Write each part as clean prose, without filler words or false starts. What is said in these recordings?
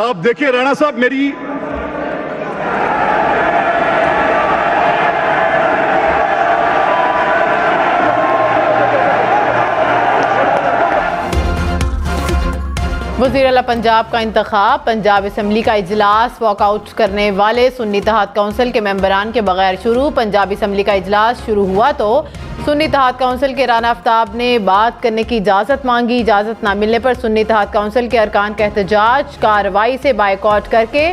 आप देखिए राणा साहब, मेरी वज़ीर आला पंजाब का इंतखाब, पंजाब असम्बली का इजलास वॉकआउट करने वाले सुन्नी इत्तेहाद काउंसिल के मेंबरान के बगैर शुरू। पंजाब असम्बली का इजलास शुरू हुआ तो सुन्नी इत्तेहाद काउंसिल के राना आफ्ताब ने बात करने की इजाज़त मांगी। इजाज़त न मिलने पर सुन्नी इत्तेहाद काउंसिल के अरकान का एहतजाज, कार्रवाई से बायकॉट करके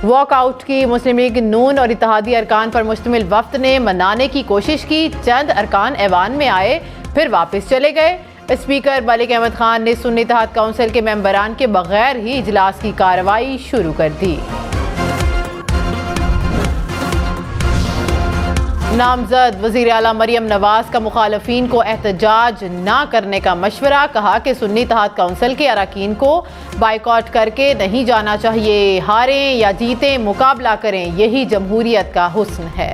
वॉकआउट की। मुस्लिम लीग नून और इत्तेहादी अरकान पर मुश्तमिल वफ्द ने मनाने की कोशिश की। चंद अरकान ऐवान में आए, फिर वापस चले गए। स्पीकर मलिक अहमद खान ने सुन्नी इत्तेहाद काउंसिल के मेंबरान के बगैर ही इजलास की कार्रवाई शुरू कर दी। नामजद वज़ीर आला मरियम नवाज का मुखालफीन को एहतजाज न करने का मशवरा। कहा कि सुन्नी इत्तेहाद काउंसिल के अरकान को बायकॉट करके नहीं जाना चाहिए। हारें या जीतें, मुकाबला करें, यही जमहूरियत का हुस्न है।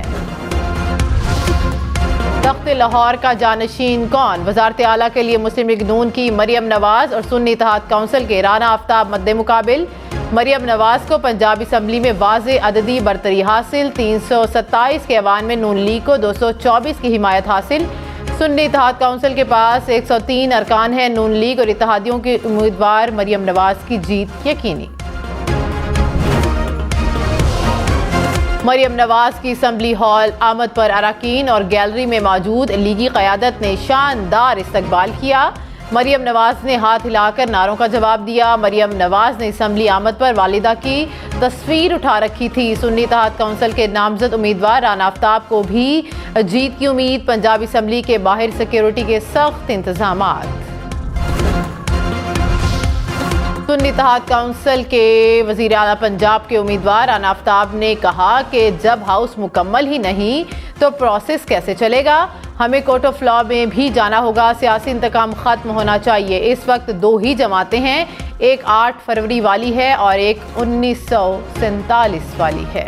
तख्त लाहौर का जानशीन कौन? वज़ारत आला के लिए मुस्लिम लीग नून की मरियम नवाज और सुन्नी इत्तेहाद काउंसिल के राना आफ्ताब मद्दे मुकाबिल। मरियम नवाज को पंजाब असम्बली में वाज़े अददी बरतरी हासिल। 327 के ऐवान में नून लीग को 224 की हिमायत हासिल। सुन्नी इत्तेहाद काउंसिल के पास 103 अरकान हैं। नून लीग और इत्तेहादियों के उम्मीदवार मरियम नवाज की जीत यकीनी। मरियम नवाज की असम्बली हॉल आमद पर अरकान और गैलरी में मौजूद लीगी क़यादत ने शानदार इस्तकबाल किया। मरियम नवाज ने हाथ हिलाकर नारों का जवाब दिया। मरियम नवाज ने असम्बली आमद पर वालिदा की तस्वीर उठा रखी थी। सुन्नी इत्तेहाद काउंसिल के नामजद उम्मीदवार राना आफ्ताब को भी जीत की उम्मीद। पंजाब असम्बली के बाहर सिक्योरिटी के सख्त इंतजामात। सुन्नी इत्तेहाद काउंसिल के वज़ीर आला पंजाब के उम्मीदवार राना आफ्ताब ने कहा कि जब हाउस मुकम्मल ही नहीं तो प्रोसेस कैसे चलेगा। हमें कोर्ट ऑफ लॉ में भी जाना होगा। सियासी इंतकाम ख़त्म होना चाहिए। इस वक्त दो ही जमातें हैं, एक 8 फरवरी वाली है और एक 1947 वाली है।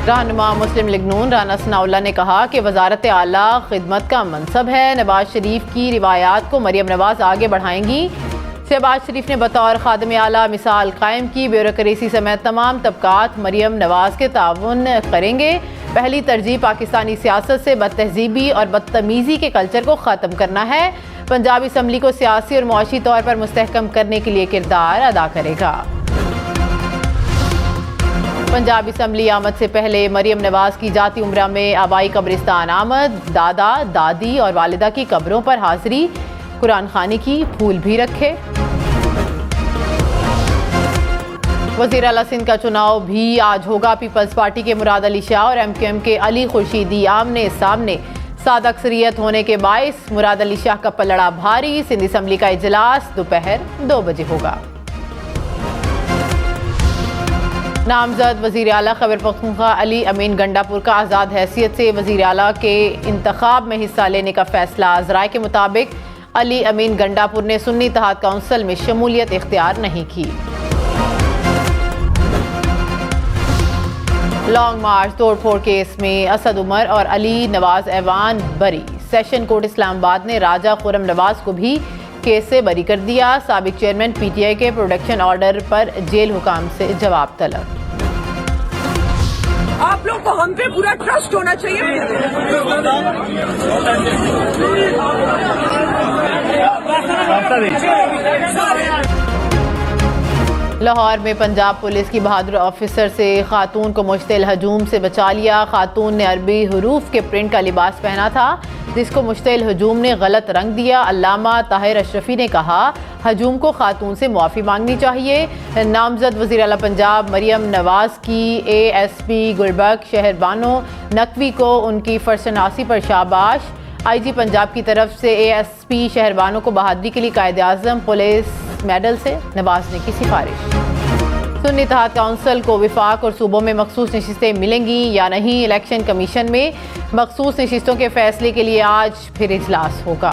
रहनुमा मुस्लिम लीग नून राना सनाउल्लाह ने कहा कि वज़ारत आला खिदमत का मनसब है। नवाज शरीफ की रिवायात को मरियम नवाज आगे बढ़ाएंगी। शहबाज शरीफ ने बतौर खादिम आला मिसाल कायम की। ब्यूरोक्रेसी समेत तमाम तबकात मरियम नवाज के ताउन करेंगे। पहली तरजीह पाकिस्तानी सियासत से बदतहजीबी और बदतमीज़ी के कल्चर को ख़त्म करना है। पंजाब असम्बली को सियासी और मुआशी तौर पर मुस्तहकम करने के लिए किरदार अदा करेगा। पंजाब असम्बली आमद से पहले मरियम नवाज की जाती उम्रा में आबाई कब्रिस्तान आमद। दादा दादी और वालिदा की कब्रों पर हाजिरी, कुरान खानी की, फूल भी रखे। वज़ीर आला सिंध का चुनाव भी आज होगा। पीपल्स पार्टी के मुराद अली शाह और MQM के अली खुर्शीदी आमने सामने। सादा अक्सरियत होने के बाइस मुराद अली शाह का पलड़ा भारी। सिंध असम्बली का इजलास दोपहर 2 बजे होगा। नामजद वज़ीर आला खैबर पख्तूनख्वा अली अमीन गंडापुर का आज़ाद हैसियत से वज़ीर आला के इंतखाब में हिस्सा लेने का फैसला। ज़राए के मुताबिक अली अमीन गंडापुर ने सुन्नी इत्तेहाद काउंसिल में शमूलियत इख्तियार नहीं की। लॉन्ग मार्च तोड़फोड़ केस में असद उमर और अली नवाज ऐवान बरी। सेशन कोर्ट इस्लामाबाद ने राजा खुर्रम नवाज को भी केस से बरी कर दिया। साबिक चेयरमैन PTI के प्रोडक्शन ऑर्डर पर जेल हुकाम से जवाब तलब। आप लोग को हम पे पूरा ट्रस्ट होना चाहिए। लाहौर में पंजाब पुलिस की बहादुर ऑफिसर से खातून को मुश्तिल हजूम से बचा लिया। खातून ने अरबी हरूफ के प्रिंट का लिबास पहना था जिसको मुश्तिल हजूम ने गलत रंग दिया। अल्लामा ताहिर अशरफी ने कहा हजूम को खातून से माफ़ी मांगनी चाहिए। नामजद वज़ीर आला पंजाब मरियम नवाज की ASP गुलबर्ग शहरबानो नकवी को उनकी फरसनासी पर शाबाश। IG पंजाब की तरफ से ASP शहरबानो को बहादुरी के लिए कायदे आज़म पुलिस मेडल से नवाजने की सिफारिश। सुन्नी इत्तेहाद काउंसिल को विफाक और सूबों में मखसूस नशिस्तें मिलेंगी या नहीं। इलेक्शन कमीशन में मखसूस नशिस्तों के फैसले के लिए आज फिर इजलास होगा।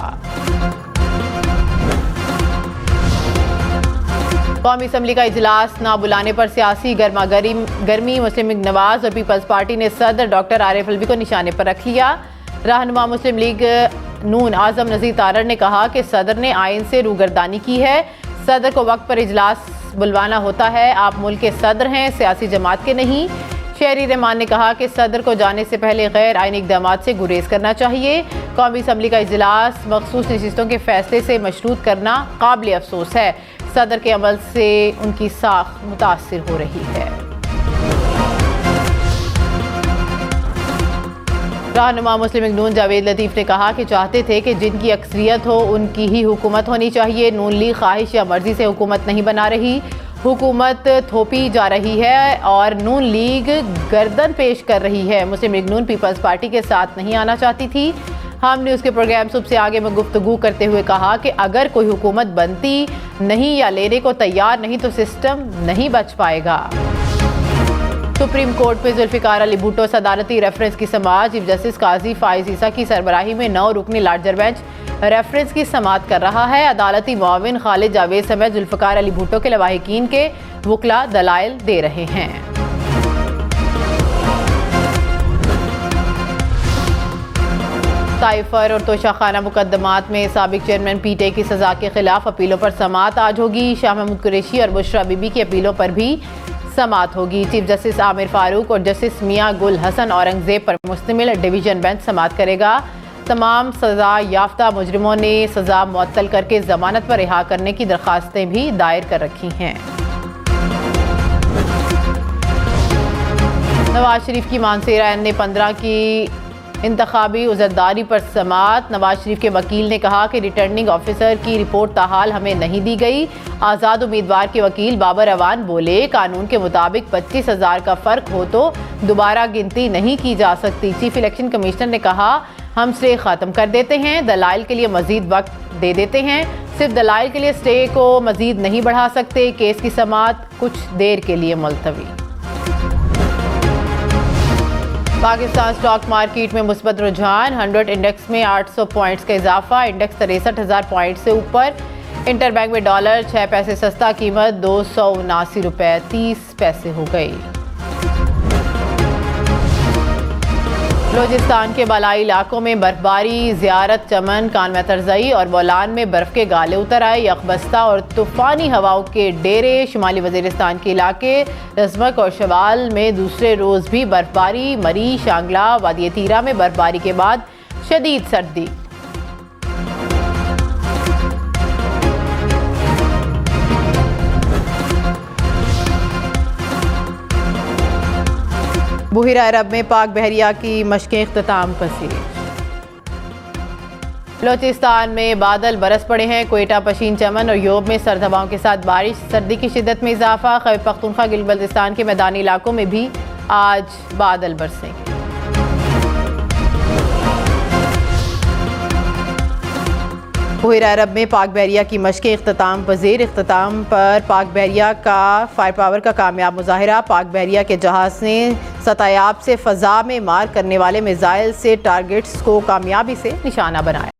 कौमी असम्बली का इजलास ना बुलाने पर सियासी गर्मी मुस्लिम लीग नवाज और पीपल्स पार्टी ने सदर डॉक्टर आरिफ अलवी को निशाने पर रख लिया। रहनुमा मुस्लिम लीग नून आजम नज़ीर तारड़ ने कहा कि सदर ने आइन से रूगर्दानी की है। सदर को वक्त पर इजलास बुलवाना होता है। आप मुल्क के सदर हैं, सियासी जमात के नहीं। शहरी रहमान ने कहा कि सदर को जाने से पहले गैर आइनी इक़दामात से गुरेज करना चाहिए। कौमी असम्बली का इजलास मखसूस नशिस्तों के फैसले से मशरूत करना काबिल अफसोस है। सदर के अमल से उनकी साख मुतासिर हो रही है। रहनुमा मुस्लिम लीग नून जावेद लतीफ़ ने कहा कि चाहते थे कि जिनकी अक्सरियत हो उनकी ही हुकूमत होनी चाहिए। नून लीग ख्वाहिश या मर्जी से हुकूमत नहीं बना रही, हुकूमत थोपी जा रही है और नून लीग गर्दन पेश कर रही है। मुस्लिम लीग नून पीपल्स पार्टी के साथ नहीं आना चाहती थी। हमने उसके प्रोग्राम सबसे आगे में गुफ्तगू करते हुए कहा कि अगर कोई हुकूमत बनती नहीं या लेने को तैयार नहीं तो सिस्टम नहीं बच पाएगा। सुप्रीम कोर्ट में जुल्फिकार अली भुट्टो सदारती रेफरेंस की समाअत चीफ जस्टिस काजी फाइज ईसा की सरबराही में 9 रुकनी लार्जर बेंच रेफरेंस की समाअत कर रहा है। अदालती मुआविन खालिद जावेद समेत जुल्फिकार अली भुट्टो के लवाहिकीन के वकला दलाइल दे रहे हैं। साइफर और तोशाखाना मुकदमात में साबिक चेयरमैन पीटीआई की सजा के खिलाफ अपीलों पर समाअत आज होगी। शाह महमूद कुरैशी और बुशरा बीबी की अपीलों पर भी समाअत होगी। चीफ जस्टिस आमिर फारूक और जस्टिस मियां गुल हसन औरंगजेब पर मुश्तमिल डिवीजन बेंच समाअत करेगा। तमाम सजा याफ्ता मुजरिमों ने सजा मुअत्तल करके जमानत पर रिहा करने की दरखास्तें भी दायर कर रखी हैं। नवाज शरीफ की मानसेरा NA-15 की इंतखाबी उज़रदारी पर समाअत। नवाज शरीफ के वकील ने कहा कि रिटर्निंग ऑफिसर की रिपोर्ट ताहाल हमें नहीं दी गई। आज़ाद उम्मीदवार के वकील बाबर अवान बोले कानून के मुताबिक 25,000 का फ़र्क हो तो दोबारा गिनती नहीं की जा सकती। चीफ इलेक्शन कमिश्नर ने कहा हम स्टे ख़त्म कर देते हैं, दलाइल के लिए मज़ीद वक्त दे देते हैं। सिर्फ दलाइल के लिए स्टे को मज़ीद नहीं बढ़ा सकते। केस की समाअत कुछ देर के लिए मुलतवी। पाकिस्तान स्टॉक मार्केट में मुस्बत रुझान। 100 इंडेक्स में 800 पॉइंट्स का इजाफा। इंडेक्स 63,000 पॉइंट से ऊपर। इंटरबैंक में डॉलर 6 पैसे सस्ता, कीमत 279 रुपये 30 पैसे हो गई। बलोचिस्तान के बालाई इलाकों में बर्फबारी, ज़ियारत चमन, कानवा तरजई और बोलान में बर्फ़ के गाले उतर आए। यकबस्ता और तूफ़ानी हवाओं के डेरे। शुमाली वज़ीरिस्तान के इलाके रज़मक और शवाल में दूसरे रोज़ भी बर्फबारी। मरी, शांगला, वादी तीरा में बर्फबारी के बाद शदीद सर्दी। बुहिरा अरब में पाक बहरिया की मशक़ें इख्तिताम पसीर। बलोचिस्तान में बादल बरस पड़े हैं। कोयटा, पशीन, चमन और योब में सर्द हवाओं के साथ बारिश। सर्दी की शिद्दत में इजाफा। खैबर पख्तूनख्वा, गिलगित-बल्तिस्तान के मैदानी इलाकों में भी आज बादल बरसेंगे। बुहिरा अरब में पाक बहरिया की मशक़ें इख्तिताम पजीर। इख्तिताम पर पाक बहरिया का फायर पावर का कामयाब मुजाहिरा। पाक बहरिया के जहाज़ ने सतायाब से फ़ज़ा में मार करने वाले मिसाइल से टारगेट्स को कामयाबी से निशाना बनाया।